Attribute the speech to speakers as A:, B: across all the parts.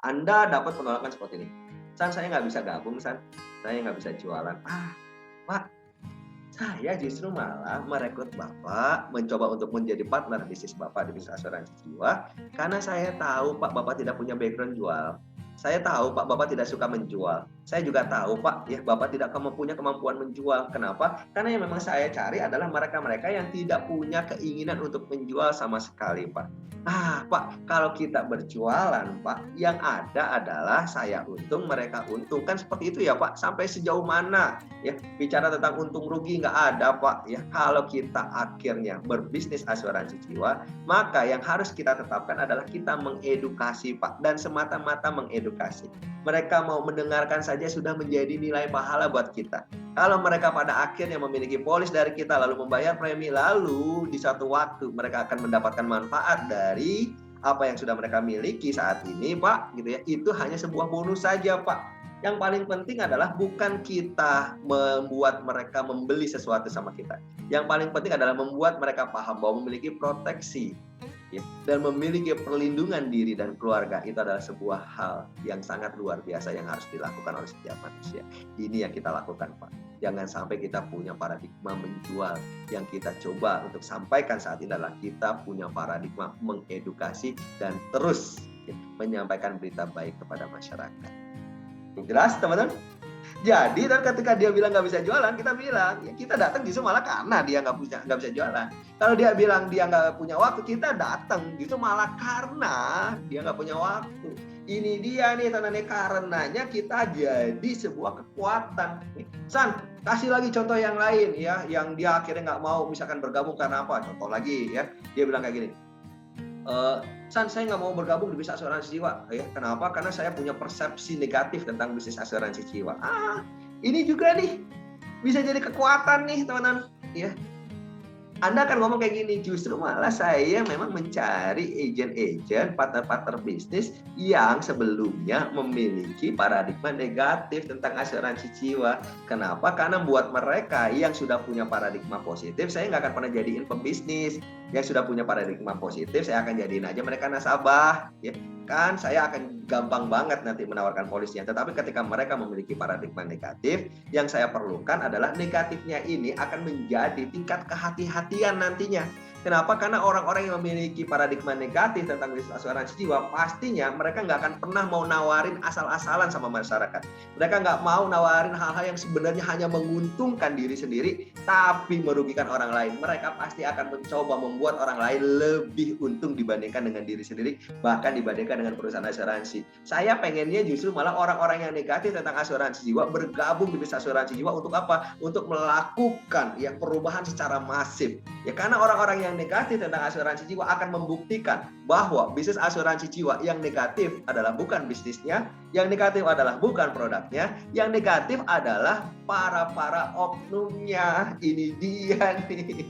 A: Anda dapat penolakan seperti ini, "San, saya nggak bisa gabung, San. Saya nggak bisa jualan." Pak, saya justru malah merekrut Bapak, mencoba untuk menjadi partner bisnis Bapak di bisnis asuransi jiwa, karena saya tahu Pak, Bapak tidak punya background jual. Saya tahu Pak, Bapak tidak suka menjual. Saya juga tahu Pak, ya Bapak tidak punya kemampuan menjual. Kenapa? Karena yang memang saya cari adalah mereka-mereka yang tidak punya keinginan untuk menjual sama sekali, Pak. Pak, kalau kita berjualan, Pak, yang ada adalah saya untung, mereka untung. Kan seperti itu ya, Pak. Sampai sejauh mana? Ya, bicara tentang untung rugi nggak ada, Pak. Ya, kalau kita akhirnya berbisnis asuransi jiwa, maka yang harus kita tetapkan adalah kita mengedukasi, Pak, dan semata-mata mengedukasi. Mereka mau mendengarkan saja sudah menjadi nilai pahala buat kita. Kalau mereka pada akhirnya memiliki polis dari kita lalu membayar premi, lalu di suatu waktu mereka akan mendapatkan manfaat dari apa yang sudah mereka miliki saat ini, Pak, gitu ya. Itu hanya sebuah bonus saja, Pak. Yang paling penting adalah bukan kita membuat mereka membeli sesuatu sama kita. Yang paling penting adalah membuat mereka paham bahwa memiliki proteksi, ya, dan memiliki perlindungan diri dan keluarga itu adalah sebuah hal yang sangat luar biasa yang harus dilakukan oleh setiap manusia. Ini yang kita lakukan, Pak. Jangan sampai kita punya paradigma menjual. Yang kita coba untuk sampaikan saat ini adalah kita punya paradigma mengedukasi dan terus menyampaikan berita baik kepada masyarakat. Jelas, teman-teman? Jadi dan ketika dia bilang nggak bisa jualan, kita bilang ya kita datang justru malah karena dia nggak bisa jualan. Kalau dia bilang dia nggak punya waktu, kita datang justru malah karena dia nggak punya waktu. Ini dia nih tandanya, karenanya kita jadi sebuah kekuatan. San, kasih lagi contoh yang lain ya, yang dia akhirnya nggak mau misalkan bergabung karena apa? Contoh lagi ya, dia bilang kayak gini. San, saya nggak mau bergabung di bisnis asuransi jiwa. Ya, kenapa? Karena saya punya persepsi negatif tentang bisnis asuransi jiwa. Ini juga nih bisa jadi kekuatan nih, teman-teman. Ya, Anda akan ngomong kayak gini, justru malah saya memang mencari agen-agen, partner-partner bisnis yang sebelumnya memiliki paradigma negatif tentang asuransi jiwa. Kenapa? Karena buat mereka yang sudah punya paradigma positif, saya nggak akan pernah jadiin pembisnis. Yang sudah punya paradigma positif, saya akan jadiin aja mereka nasabah. Ya, kan saya akan gampang banget nanti menawarkan polisnya. Tetapi ketika mereka memiliki paradigma negatif, yang saya perlukan adalah negatifnya ini akan menjadi tingkat kehati-hatian nantinya. Kenapa? Karena orang-orang yang memiliki paradigma negatif tentang bisnis asuransi jiwa, pastinya mereka nggak akan pernah mau nawarin asal-asalan sama masyarakat. Mereka nggak mau nawarin hal-hal yang sebenarnya hanya menguntungkan diri sendiri, tapi merugikan orang lain. Mereka pasti akan mencoba membuat orang lain lebih untung dibandingkan dengan diri sendiri, bahkan dibandingkan dengan perusahaan asuransi. Saya pengennya justru malah orang-orang yang negatif tentang asuransi jiwa bergabung di bisnis asuransi jiwa untuk apa? Untuk melakukan ya perubahan secara masif. Ya, karena orang-orang yang negatif tentang asuransi jiwa akan membuktikan bahwa bisnis asuransi jiwa yang negatif adalah bukan bisnisnya, yang negatif adalah bukan produknya, yang negatif adalah para oknumnya. Ini dia nih.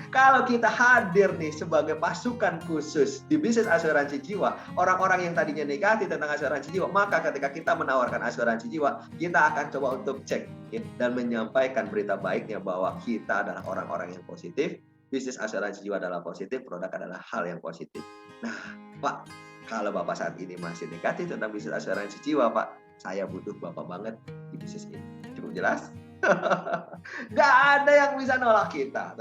A: Kalau kita hadir nih sebagai pasukan khusus di bisnis asuransi jiwa, orang-orang yang tadinya negatif tentang asuransi jiwa, maka ketika kita menawarkan asuransi jiwa, kita akan coba untuk cek ya, dan menyampaikan berita baiknya bahwa kita adalah orang-orang yang positif. Bisnis asuransi jiwa adalah positif, produk adalah hal yang positif. Nah, Pak, kalau Bapak saat ini masih negatif tentang bisnis asuransi jiwa, Pak, saya butuh Bapak banget di bisnis ini. Cukup jelas? Gak ada yang bisa nolak kita.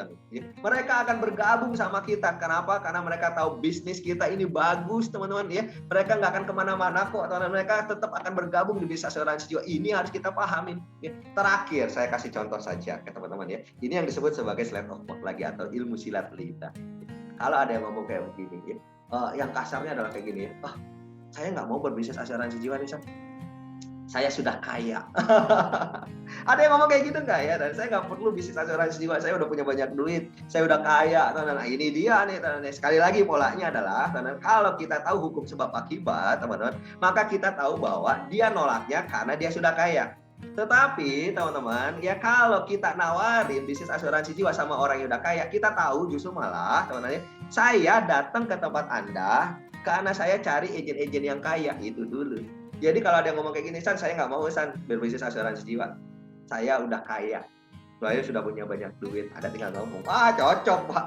A: Mereka akan bergabung sama kita. Kenapa? Karena mereka tahu bisnis kita ini bagus, teman-teman. Ya, mereka nggak akan kemana-mana kok. Mereka tetap akan bergabung di bisnis asuransi jiwa. Ini harus kita pahamin. Ya. Terakhir, saya kasih contoh saja ke teman-teman ya. Ini yang disebut sebagai sleight of mouth lagi atau ilmu silat lidah. Kalau ada yang ngomong kayak begini, ya, yang kasarnya adalah kayak gini ya. Saya nggak mau berbisnis asuransi jiwa nih, saya sudah kaya. Ada yang ngomong kayak gitu nggak ya? Dan saya nggak perlu bisnis asuransi jiwa, saya udah punya banyak duit, saya udah kaya. Nah, ini dia nih, teman-teman. Sekali lagi polanya adalah, teman-teman, kalau kita tahu hukum sebab akibat, teman-teman, maka kita tahu bahwa dia nolaknya karena dia sudah kaya. Tetapi teman-teman, ya kalau kita nawarin bisnis asuransi jiwa sama orang yang udah kaya, kita tahu justru malah, teman-teman, saya datang ke tempat Anda karena saya cari agen-agen yang kaya, itu dulu. Jadi kalau ada yang ngomong kayak gini, San, saya nggak mau, San, berbisnis asuransi jiwa. Saya udah kaya. saya sudah punya banyak duit, Anda tinggal ngomong, "Ah, cocok, Pak.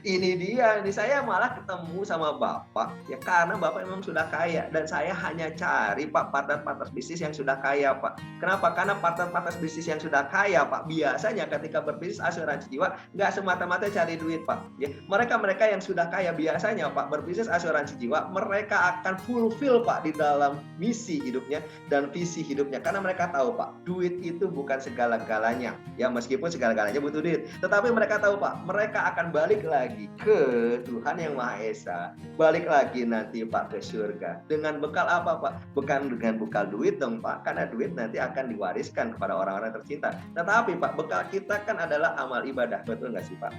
A: Ini dia, ini saya malah ketemu sama Bapak, ya karena Bapak memang sudah kaya dan saya hanya cari Pak partner-partner bisnis yang sudah kaya, Pak. Kenapa? Karena partner-partner bisnis yang sudah kaya, Pak, biasanya ketika berbisnis asuransi jiwa nggak semata-mata cari duit, Pak. Ya, mereka-mereka yang sudah kaya biasanya, Pak, berbisnis asuransi jiwa, mereka akan fulfill, Pak, di dalam misi hidupnya dan visi hidupnya karena mereka tahu, Pak, duit itu bukan segala-galanya. Ya, meskipun segala-galanya butuh duit. Tetapi mereka tahu, Pak, mereka akan balik lagi ke Tuhan Yang Maha Esa. Balik lagi nanti, Pak, ke surga. Dengan bekal apa, Pak? Bukan dengan bekal duit dong, Pak. Karena duit nanti akan diwariskan kepada orang-orang tercinta. Tetapi, Pak, bekal kita kan adalah amal ibadah. Betul nggak sih, Pak?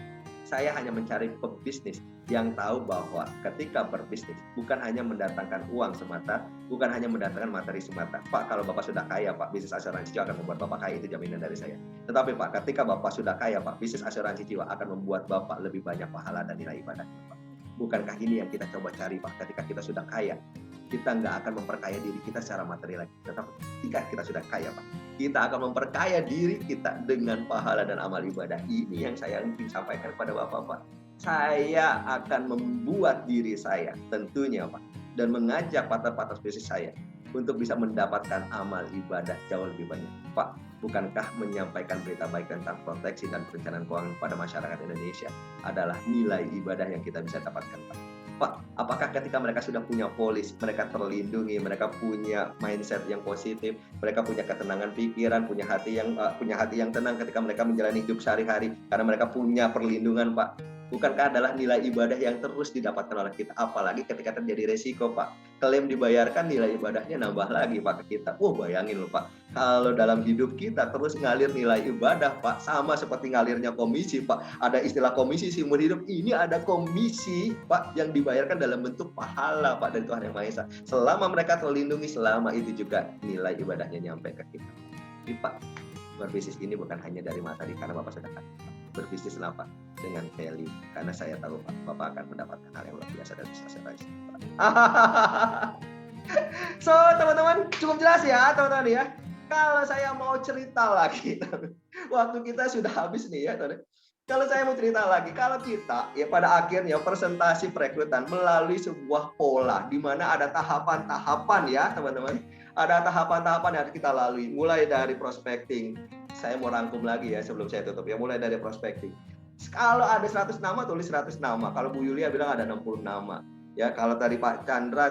A: Saya hanya mencari pebisnis yang tahu bahwa ketika berbisnis bukan hanya mendatangkan uang semata, bukan hanya mendatangkan materi semata. Pak, kalau Bapak sudah kaya, Pak, bisnis asuransi jiwa akan membuat Bapak kaya, itu jaminan dari saya. Tetapi, Pak, ketika Bapak sudah kaya, Pak, bisnis asuransi jiwa akan membuat Bapak lebih banyak pahala dan nilai ibadah, Pak. Bukankah ini yang kita coba cari, Pak, ketika kita sudah kaya? Kita nggak akan memperkaya diri kita secara materi lagi. Tetapi ketika kita sudah kaya, Pak, kita akan memperkaya diri kita dengan pahala dan amal ibadah. Ini yang saya ingin sampaikan kepada Bapak, Pak. Saya akan membuat diri saya tentunya, Pak, dan mengajak partner-partner bisnis saya untuk bisa mendapatkan amal ibadah jauh lebih banyak. Pak, bukankah menyampaikan berita baik tentang proteksi dan perencanaan keuangan pada masyarakat Indonesia adalah nilai ibadah yang kita bisa dapatkan, Pak? Pak, apakah ketika mereka sudah punya polis, mereka terlindungi, mereka punya mindset yang positif, mereka punya ketenangan pikiran, punya hati yang tenang ketika mereka menjalani hidup sehari-hari karena mereka punya perlindungan, Pak? Bukankah adalah nilai ibadah yang terus didapatkan oleh kita? Apalagi ketika terjadi resiko, Pak. Klaim dibayarkan, nilai ibadahnya nambah lagi, Pak, ke kita. Bayangin loh, Pak. Kalau dalam hidup kita terus ngalir nilai ibadah, Pak, sama seperti ngalirnya komisi, Pak. Ada istilah komisi seumur hidup. Ini ada komisi, Pak, yang dibayarkan dalam bentuk pahala, Pak, dari Tuhan Yang Maha Esa. Selama mereka terlindungi, selama itu juga nilai ibadahnya nyampe ke kita. Jadi, Pak, berbisnis ini bukan hanya dari materi karena Bapak sudah kaya. Berbisnis apa? Dengan value. Karena saya tahu, Pak, Bapak akan mendapatkan hal yang luar biasa dari asuransi. So, teman-teman, cukup jelas ya, teman-teman ya. Kalau saya mau cerita lagi, waktu kita sudah habis nih ya, teman-teman. Kalau saya mau cerita lagi, kalau kita ya pada akhirnya presentasi perekrutan melalui sebuah pola di mana ada tahapan-tahapan ya, teman-teman. Ada tahapan-tahapan yang harus kita lalui, mulai dari prospecting. Saya mau rangkum lagi ya sebelum saya tutup ya, mulai dari prospecting. Kalau ada 100 nama, tulis 100 nama. Kalau Bu Yulia bilang ada 60 nama. Ya, kalau tadi Pak Chandra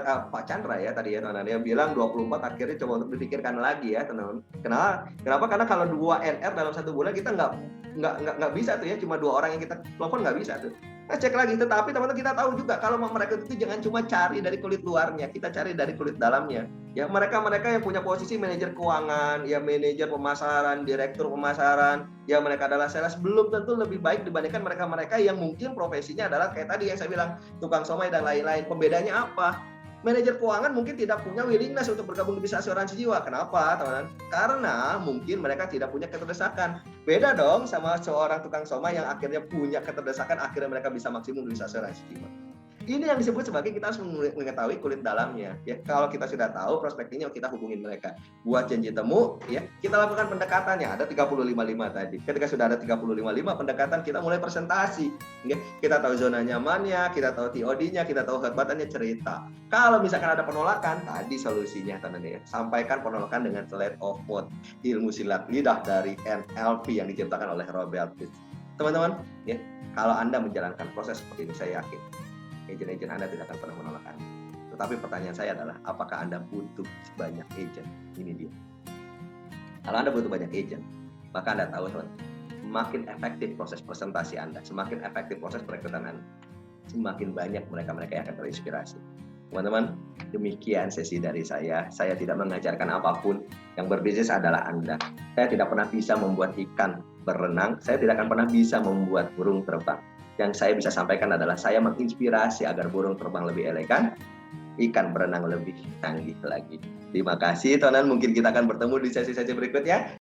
A: ya tadi ya teman-teman, dia bilang 24, akhirnya coba untuk dipikirkan lagi ya teman-teman. Kenapa? Karena kalau 2 NR dalam 1 bulan kita nggak bisa tuh ya, cuma 2 orang yang kita telepon nggak bisa tuh. Nah, cek lagi. Tetapi teman-teman kita tahu juga kalau mau mereka itu jangan cuma cari dari kulit luarnya, kita cari dari kulit dalamnya. Ya, mereka yang punya posisi manajer keuangan, ya manajer pemasaran, direktur pemasaran, ya mereka adalah sales, belum tentu lebih baik dibandingkan mereka-mereka yang mungkin profesinya adalah kayak tadi yang saya bilang tukang somai dan lain-lain. Pembedanya apa? Manajer keuangan mungkin tidak punya willingness untuk bergabung di bisnis asuransi jiwa. Kenapa, teman-teman? Karena mungkin mereka tidak punya keterdesakan. Beda dong sama seorang tukang somai yang akhirnya punya keterdesakan, akhirnya mereka bisa maksimum di bisnis asuransi jiwa. Ini yang disebut sebagai kita harus mengetahui kulit dalamnya. Ya, kalau kita sudah tahu prospeknya, kita hubungin mereka. Buat janji temu, ya kita lakukan pendekatannya. Ada 30-55 tadi. Ketika sudah ada 30-55 pendekatan, kita mulai presentasi. Ya, kita tahu zona nyamannya, kita tahu TOD-nya, kita tahu hebatannya, cerita. Kalau misalkan ada penolakan, tadi solusinya teman-teman ya. Sampaikan penolakan dengan slide of mode, ilmu silat lidah dari NLP yang diciptakan oleh Robert Fitz. Teman-teman, ya kalau Anda menjalankan proses seperti ini, saya yakin agen-agen Anda tidak akan pernah menolak Anda. Tetapi pertanyaan saya adalah, apakah Anda butuh banyak agen? Ini dia. Kalau Anda butuh banyak agen, maka Anda tahu, teman, semakin efektif proses presentasi Anda, semakin efektif proses perekrutan Anda, semakin banyak mereka-mereka yang akan terinspirasi. Teman-teman, demikian sesi dari saya. Saya tidak mengajarkan apapun. Yang berbisnis adalah Anda. Saya tidak pernah bisa membuat ikan berenang. Saya tidak akan pernah bisa membuat burung terbang. Yang saya bisa sampaikan adalah saya menginspirasi agar burung terbang lebih elegan, ikan berenang lebih canggih lagi. Terima kasih, teman-teman. Mungkin kita akan bertemu di sesi-sesi berikutnya.